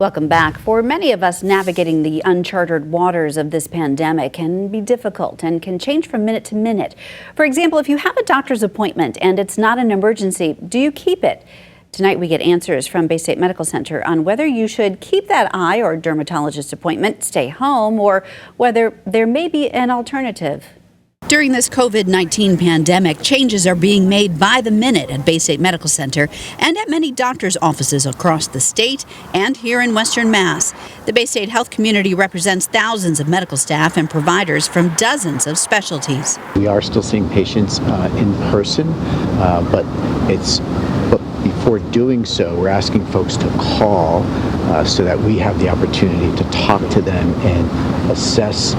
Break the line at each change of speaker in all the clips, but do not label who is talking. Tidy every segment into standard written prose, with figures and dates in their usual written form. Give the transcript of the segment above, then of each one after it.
Welcome back. For many of us, navigating the uncharted waters of this pandemic can be difficult and can change from minute to minute. For example, if you have a doctor's appointment and it's not an emergency, do you keep it? Tonight we get answers from Baystate Medical Center on whether you should keep that eye or dermatologist appointment, stay home, or whether there may be an alternative. During this COVID-19 pandemic, changes are being made by the minute at Baystate Medical Center and at many doctors' offices across the state and here in Western Mass. The Baystate Health community represents thousands of medical staff and providers from dozens of specialties.
We are still seeing patients in person, but before doing so, we're asking folks to call so that we have the opportunity to talk to them and assess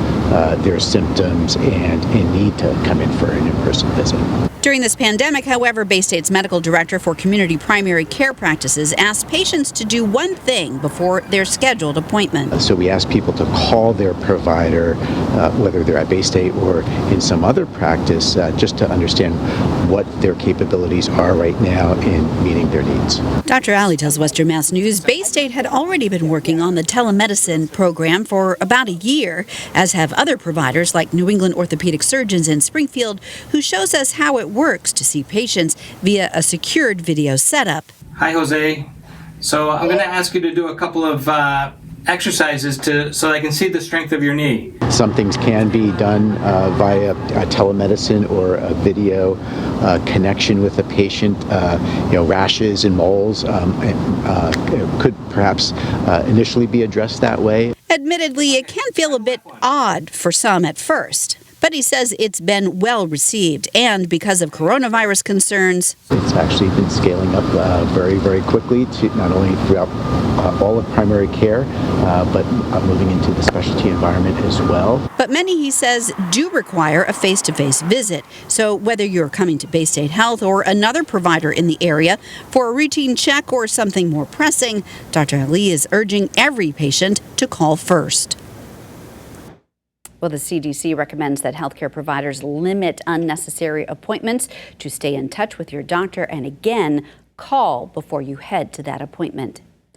their symptoms and need to come in for an in-person visit.
During this pandemic, however, Baystate's medical director for community primary care practices asked patients to do one thing before their scheduled appointment.
So we ask people to call their provider, whether they're at Baystate or in some other practice, just to understand what their capabilities are right now in meeting their needs.
Dr. Ali tells Western Mass News Baystate had already been working on the telemedicine program for about a year, as have other providers like New England orthopedic surgeons in Springfield, who shows us how it works to see patients via a secured video setup.
Hi, Jose. So I'm going to ask you to do a couple of exercises so I can see the strength of your knee.
Some things can be done via telemedicine or a video connection with a patient. Rashes and moles could perhaps initially be addressed that way.
Admittedly, it can feel a bit odd for some at first, but he says it's been well received, and because of coronavirus concerns,
it's actually been scaling up very, very quickly to not only throughout all of primary care, but moving into the specialty environment as well.
But many, he says, do require a face-to-face visit. So whether you're coming to Baystate Health or another provider in the area for a routine check or something more pressing, Dr. Ali is urging every patient to call first. Well, the CDC recommends that healthcare providers limit unnecessary appointments, to stay in touch with your doctor, and again, call before you head to that appointment.